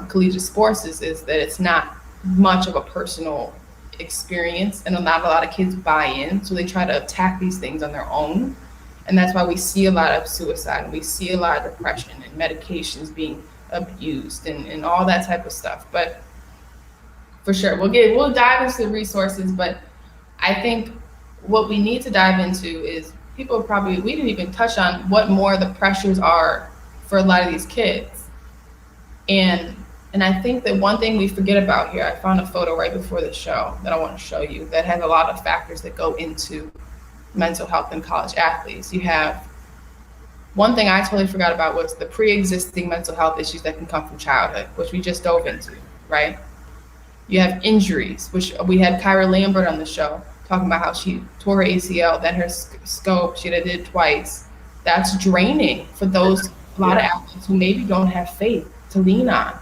S1: collegiate sports is that it's not much of a personal experience, and not a lot of kids buy in, so they try to attack these things on their own. And that's why we see a lot of suicide, and we see a lot of depression and medications being abused and all that type of stuff. But for sure, we'll dive into the resources, but I think what we need to dive into is, people probably, we didn't even touch on what more the pressures are for a lot of these kids. And I think that one thing we forget about here, I found a photo right before the show that I want to show you that has a lot of factors that go into mental health in college athletes. You have, one thing I totally forgot about was the pre-existing mental health issues that can come from childhood, which we just dove into, right? You have injuries, which we had Kyra Lambert on the show talking about how she tore her ACL, then her scope, she did it twice. That's draining for those, a lot of athletes who maybe don't have faith to lean on.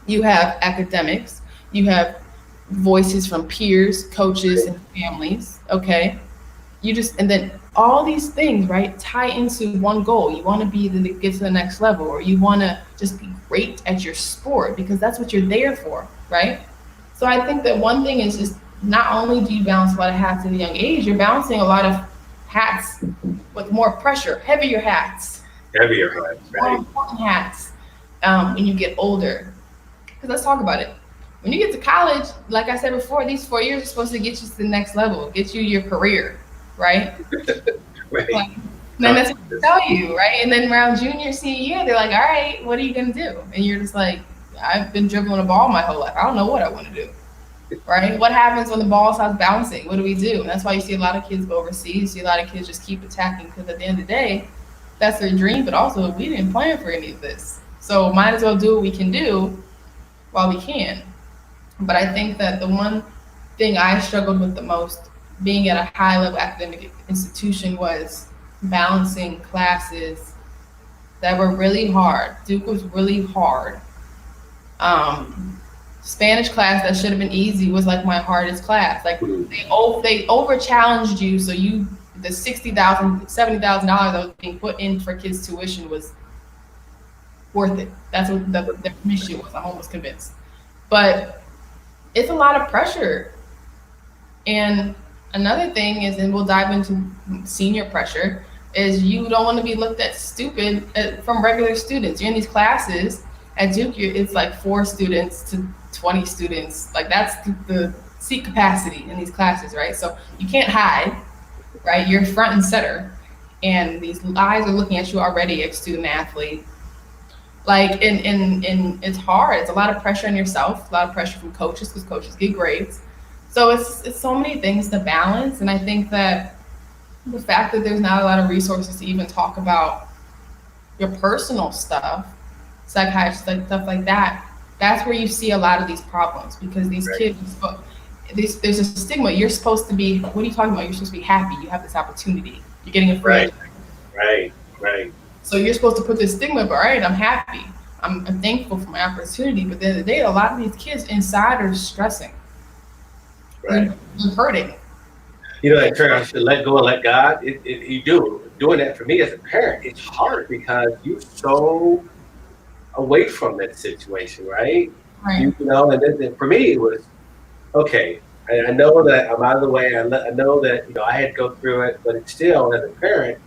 S1: You have academics, you have voices from peers, coaches, and families, okay? And then all these things, right, tie into one goal. You want to get to the next level, or you want to just be great at your sport because that's what you're there for, right? So I think that one thing is just, not only do you balance a lot of hats at a young age, you're balancing a lot of hats with more pressure, heavier hats,
S2: right?
S1: more important hats when you get older. Because let's talk about it. When you get to college, like I said before, these 4 years are supposed to get you to the next level, get you your career, right?
S2: Right.
S1: Like, then that's what they tell you, right? And then around junior, senior year, they're like, all right, what are you going to do? And you're just like, I've been dribbling a ball my whole life. I don't know what I want to do, right? What happens when the ball starts bouncing? What do we do? And that's why you see a lot of kids go overseas. You see a lot of kids just keep attacking, because at the end of the day, that's their dream. But also, we didn't plan for any of this. So might as well do what we can do while we can. But I think that the one thing I struggled with the most, being at a high level academic institution, was balancing classes that were really hard. Duke was really hard. Spanish class that should have been easy was like my hardest class. Like they over challenged you, so the $60,000, $70,000 that was being put in for kids' tuition was worth it. That's what the mission was. I'm almost convinced. But it's a lot of pressure. And another thing is, and we'll dive into senior pressure, is you don't want to be looked at stupid from regular students. You're in these classes at Duke, it's like 4 students to 20 students. Like that's the seat capacity in these classes, right? So you can't hide, right? You're front and center. And these eyes are looking at you already as student athlete. Like, and it's hard. It's a lot of pressure on yourself, a lot of pressure from coaches, because coaches get grades. So it's so many things to balance. And I think that the fact that there's not a lot of resources to even talk about your personal stuff, psychiatrists, like stuff like that, that's where you see a lot of these problems, because these kids, there's a stigma. You're supposed to be, what are you talking about? You're supposed to be happy. You have this opportunity. You're getting a free.
S2: Right.
S1: So you're supposed to put this stigma, but all right, I'm happy. I'm thankful for my opportunity, but at the end of the day, a lot of these kids inside are stressing.
S2: Right.
S1: They're hurting.
S2: That term, I should let go and let God. You do. Doing that for me as a parent, it's hard because you're so away from that situation, right?
S1: Right.
S2: And then for me, it was okay. I know that I'm out of the way. I know that I had to go through it, but it's still, as a parent,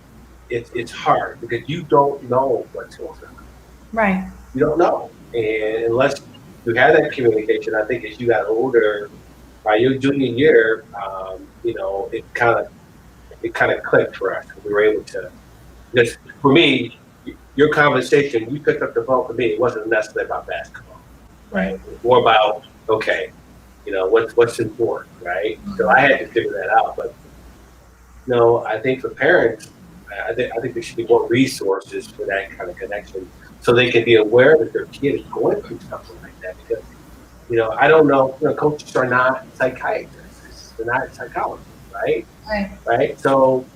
S2: it's hard because you don't know what's going on.
S1: Right.
S2: You don't know, and unless you have that communication, I think as you got older, by your junior year, it kind of clicked for us. We were able to. Because for me, your conversation, you picked up the phone for me. It wasn't necessarily about basketball, right? It was more about okay, what's important, right? So I had to figure that out. But I think for parents, I think there should be more resources for that kind of connection, so they can be aware that their kid is going through something like that. Because I don't know. Coaches are not psychiatrists; they're not psychologists, right?
S1: Right.
S2: Right. So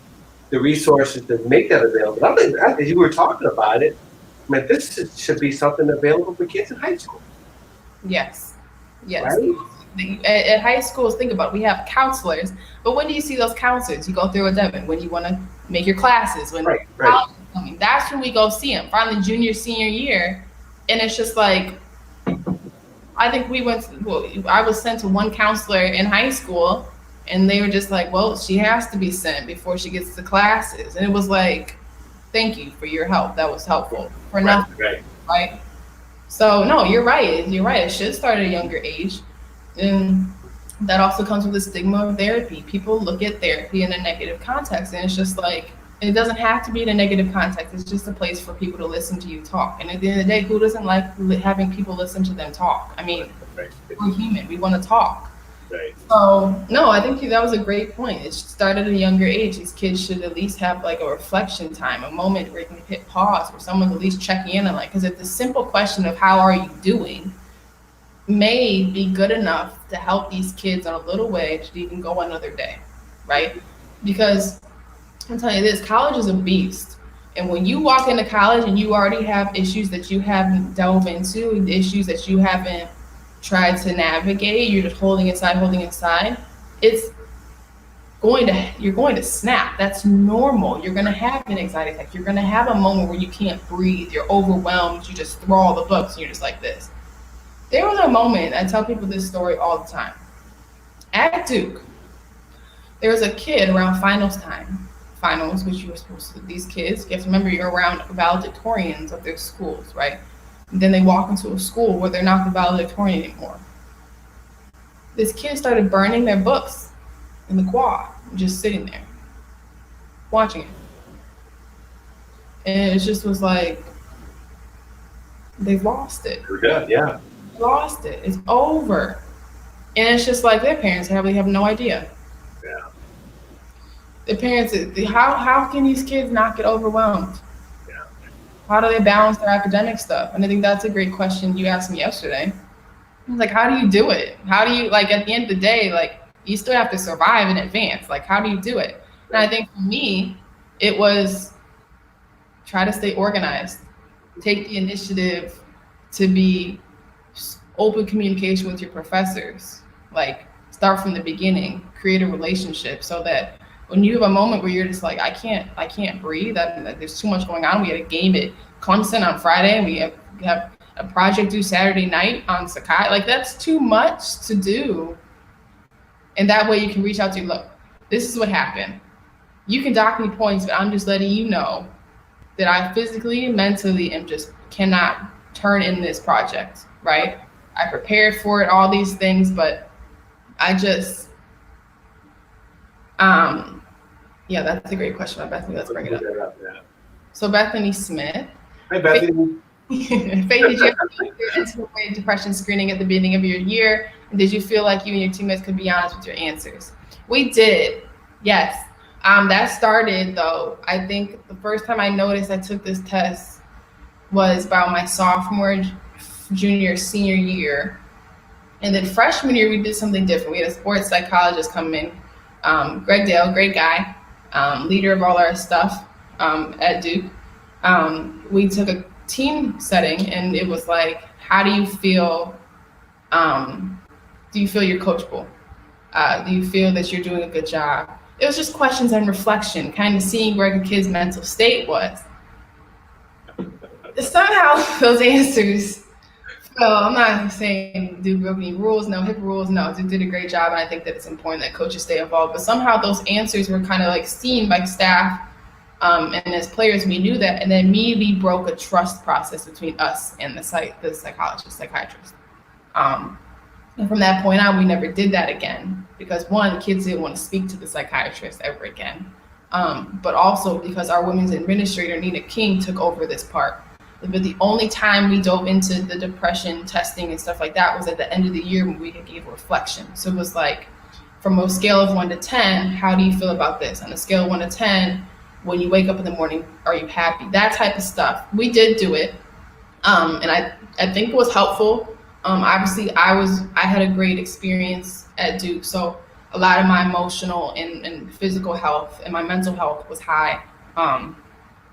S2: the resources to make that available. I think as you were talking about it, I mean, should be something available for kids in high school.
S1: Yes. Yes.
S2: Right?
S1: At high schools, think about it, we have counselors, but when do you see those counselors? You go through with them when you want to make your classes, when
S2: Right.
S1: college is coming. That's when we go see them. Finally, junior, senior year, and it's just like I think I was sent to one counselor in high school, and they were just like, "Well, she has to be sent before she gets to classes," and it was like, "Thank you for your help. That was helpful for nothing."
S2: Right.
S1: Right. So no, you're right. You're right. It should start at a younger age. And that also comes with the stigma of therapy. People look at therapy in a negative context, and it's just like it doesn't have to be in a negative context. It's just a place for people to listen to you talk. And at the end of the day, who doesn't like having people listen to them talk? I mean,
S2: Right.
S1: we're human. We want to talk.
S2: Right.
S1: So no, I think that was a great point. It should start at a younger age. These kids should at least have like a reflection time, a moment where you can hit pause, where someone's at least checking in and because if the simple question of how are you doing may be good enough to help these kids in a little way to even go another day, right? Because I'm telling you this, college is a beast. And when you walk into college and you already have issues that you haven't delved into, issues that you haven't tried to navigate, you're just holding inside, you're going to snap. That's normal. You're going to have an anxiety attack. You're going to have a moment where you can't breathe. You're overwhelmed. You just throw all the books and you're just like this. There was a moment, I tell people this story all the time. At Duke, there was a kid around finals, which you were supposed to, these kids, you have to remember you're around valedictorians of their schools, right? And then they walk into a school where they're not the valedictorian anymore. This kid started burning their books in the quad, just sitting there, watching it. And it just was like, they've lost it.
S2: We're done. Yeah.
S1: Lost it. It's over. And it's just like their parents probably have no idea.
S2: Yeah.
S1: The parents, how can these kids not get overwhelmed?
S2: Yeah.
S1: How do they balance their academic stuff? And I think that's a great question you asked me yesterday. Like, how do you do it? How do you, at the end of the day, you still have to survive in advance. How do you do it? And I think for me, it was try to stay organized. Take the initiative to be open communication with your professors. Start from the beginning, create a relationship so that when you have a moment where you're just like, I can't breathe, there's too much going on. We had a game at Clemson on Friday, and we have a project due Saturday night on Sakai. That's too much to do. And that way you can reach out to, look, this is what happened. You can dock me points, but I'm just letting you know that I physically and mentally cannot turn in this project, right? I prepared for it, all these things, but I just, yeah, that's a great question by Bethany. Let's bring it up.
S2: Yeah.
S1: So Bethany Smith.
S2: Hi, Bethany.
S1: Faith, did you ever do your intimate depression screening at the beginning of your year? And did you feel like you and your teammates could be honest with your answers? We did, yes. That started though, I think the first time I noticed I took this test was about my sophomore, junior, senior year. And then freshman year, we did something different. We had a sports psychologist come in, Greg Dale, great guy, leader of all our stuff at Duke. We took team setting, and it was like, how do you feel? Do you feel you're coachable? Do you feel that you're doing a good job? It was just questions and reflection, kind of seeing where the kid's mental state was. Somehow those answers. Well, I'm not saying Duke broke any rules, no HIPAA rules, no. Duke did a great job, and I think that it's important that coaches stay involved. But somehow those answers were kind of like seen by staff, and as players, we knew that, and then immediately broke a trust process between us and the psychologist, psychiatrist. And from that point on, we never did that again because one, kids didn't want to speak to the psychiatrist ever again, but also because our women's administrator, Nina King, took over this part. But the only time we dove into the depression testing and stuff like that was at the end of the year when we gave reflection. So it was like, from a scale of 1 to 10, how do you feel about this? On a scale of 1 to 10, when you wake up in the morning, are you happy? That type of stuff. We did do it, and I think it was helpful. Obviously, I had a great experience at Duke, so a lot of my emotional and physical health and my mental health was high.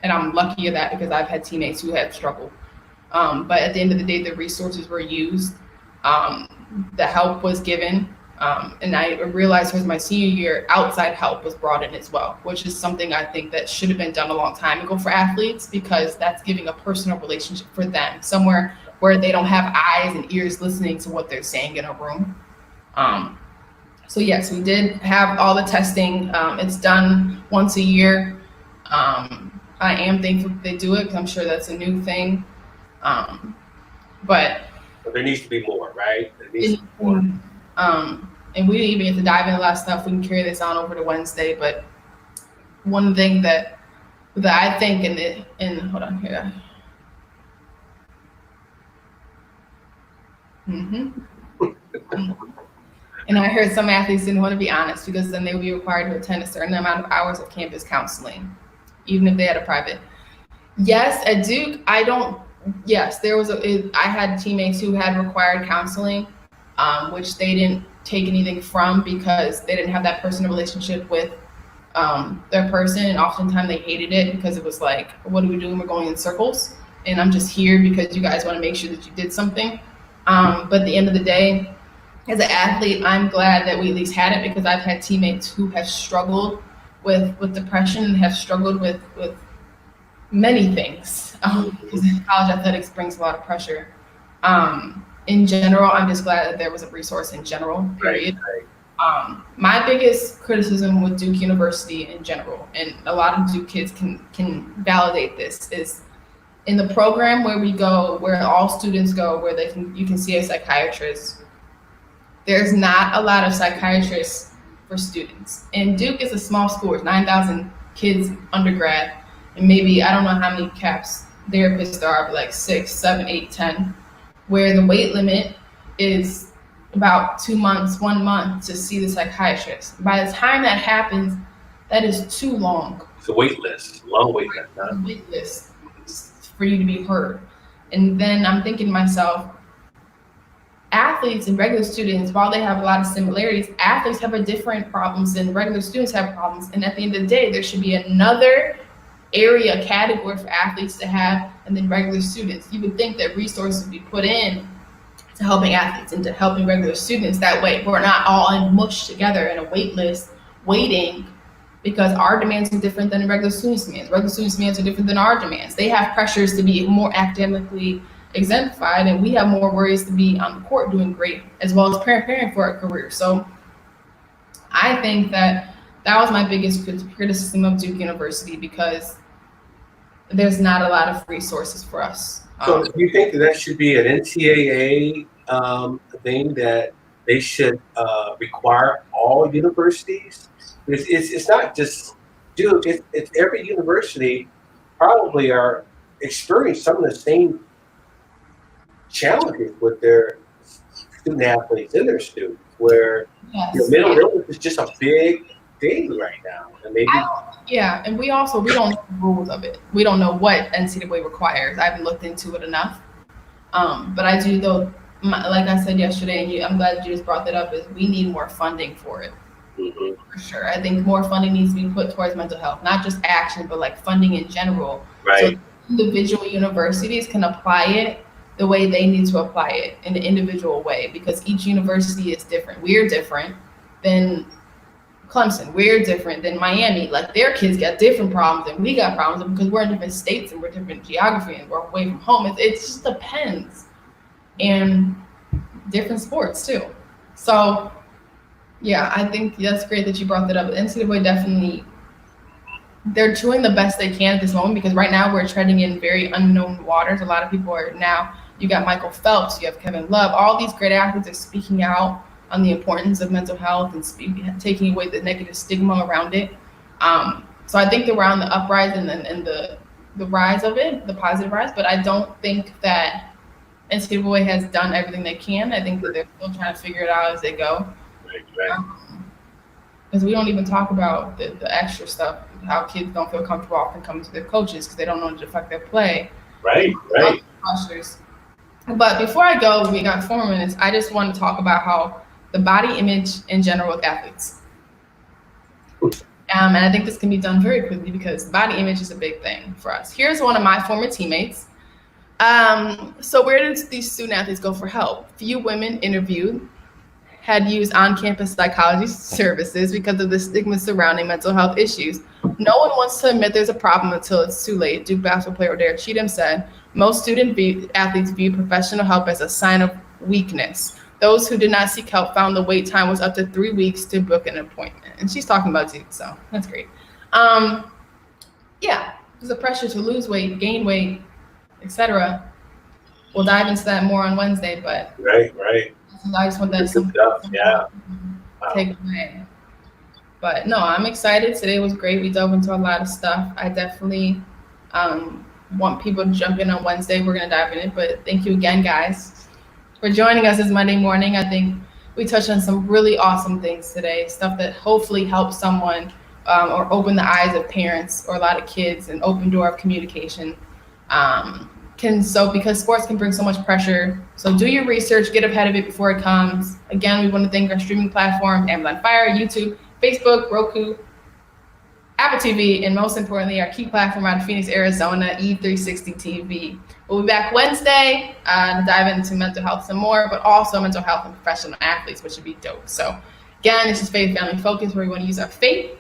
S1: And I'm lucky of that because I've had teammates who had struggled. But at the end of the day, the resources were used, the help was given, and I realized towards my senior year, outside help was brought in as well, which is something I think that should have been done a long time ago for athletes, because that's giving a personal relationship for them, somewhere where they don't have eyes and ears listening to what they're saying in a room. So yes, we did have all the testing. It's done once a year. I am thankful that they do it because I'm sure that's a new thing. But
S2: there needs to be more, right? There needs to be more.
S1: And we didn't even get to dive into a lot of stuff. We can carry this on over to Wednesday. But one thing that I think, and hold on here. And I heard some athletes didn't want to be honest because then they would be required to attend a certain amount of hours of campus counseling, even if they had a private. Yes, at Duke, I had teammates who had required counseling, which they didn't take anything from because they didn't have that personal relationship with their person, and oftentimes they hated it because it was like, what are we doing? We're going in circles, and I'm just here because you guys want to make sure that you did something. But at the end of the day, as an athlete, I'm glad that we at least had it because I've had teammates who have struggled with depression and have struggled with many things, because college athletics brings a lot of pressure. In general, I'm just glad that there was a resource in general, period. Right. My biggest criticism with Duke University in general, and a lot of Duke kids can validate this, is in the program where we go, where all students go, where you can see a psychiatrist, there's not a lot of psychiatrists for students. And Duke is a small school, it's 9,000 kids undergrad, and maybe, I don't know how many CAPS therapists there are, but like 6, 7, 8, 10, where the wait limit is about 2 months, 1 month to see the psychiatrist. By the time that happens, that is too long.
S2: It's a wait list, long wait list.
S1: Huh? A wait list for you to be heard. And then I'm thinking to myself, athletes and regular students, while they have a lot of similarities, athletes have a different problems than regular students have problems. And at the end of the day, there should be another area category for athletes to have, and then regular students. You would think that resources would be put in to helping athletes and to helping regular students. That way we're not all mushed together in a wait list waiting, because our demands are different than regular students' demands. Regular students' demands are different than our demands. They have pressures to be more academically exemplified, and we have more worries to be on the court doing great, as well as preparing for a career. So I think that was my biggest criticism of Duke University, because there's not a lot of resources for us.
S2: So do you think that should be an NCAA thing, that they should require all universities? It's not just Duke, it's every university probably are experiencing some of the same challenges with their student athletes and their students, where mental illness is just a big thing right now. And maybe
S1: and we don't know the rules of it. We don't know what NCAA requires. I haven't looked into it enough. But I do, though, like I said yesterday, and I'm glad you just brought that up, is we need more funding for it. Mm-hmm. For sure. I think more funding needs to be put towards mental health, not just action, but like funding in general.
S2: Right.
S1: individual universities can apply it the way they need to apply it in an individual way, because each university is different. We're different than Clemson. We're different than Miami. Like, their kids got different problems and we got problems because we're in different states and we're different geography and we're away from home. It just depends. And different sports too. So yeah, I think that's great that you brought that up. The NCAA definitely, they're doing the best they can at this moment, because right now we're treading in very unknown waters. A lot of people are now, you got Michael Phelps, you have Kevin Love, all these great athletes are speaking out on the importance of mental health and taking away the negative stigma around it. So I think that we're on the uprise and the rise of it, the positive rise, but I don't think that NCAA has done everything they can. I think that they're still trying to figure it out as they go.
S2: Right.
S1: Because we don't even talk about the extra stuff, how kids don't feel comfortable often coming to their coaches because they don't know to affect their play.
S2: Right.
S1: Pressures. But before I go, we got 4 minutes. I just want to talk about how the body image in general with athletes. And I think this can be done very quickly because body image is a big thing for us. Here's one of my former teammates. So where did these student athletes go for help? Few women interviewed had used on-campus psychology services because of the stigma surrounding mental health issues. No one wants to admit there's a problem until it's too late. Duke basketball player Derek Cheatham said, most athletes view professional help as a sign of weakness. Those who did not seek help found the wait time was up to 3 weeks to book an appointment. And she's talking about Duke, so that's great. Yeah, there's a pressure to lose weight, gain weight, etc. We'll dive into that more on Wednesday, but
S2: Right.
S1: I just want that
S2: Good stuff. Yeah.
S1: take away. But no, I'm excited. Today was great. We dove into a lot of stuff. I definitely want people to jump in on Wednesday. We're going to dive in it. But thank you again, guys, for joining us this Monday morning. I think we touched on some really awesome things today, stuff that hopefully helps someone or open the eyes of parents or a lot of kids, and open door of communication. Because sports can bring so much pressure. So do your research, get ahead of it before it comes. Again, we want to thank our streaming platforms, Amazon Fire, YouTube, Facebook, Roku, Apple TV, and most importantly, our key platform out of Phoenix, Arizona, E360 TV. We'll be back Wednesday to dive into mental health some more, but also mental health and professional athletes, which would be dope. So again, this is Faith Family Focus, where we want to use our faith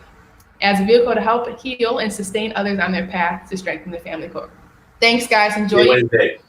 S1: as a vehicle to help heal and sustain others on their path to strengthen the family core. Thanks, guys. Enjoy.
S2: Wednesday.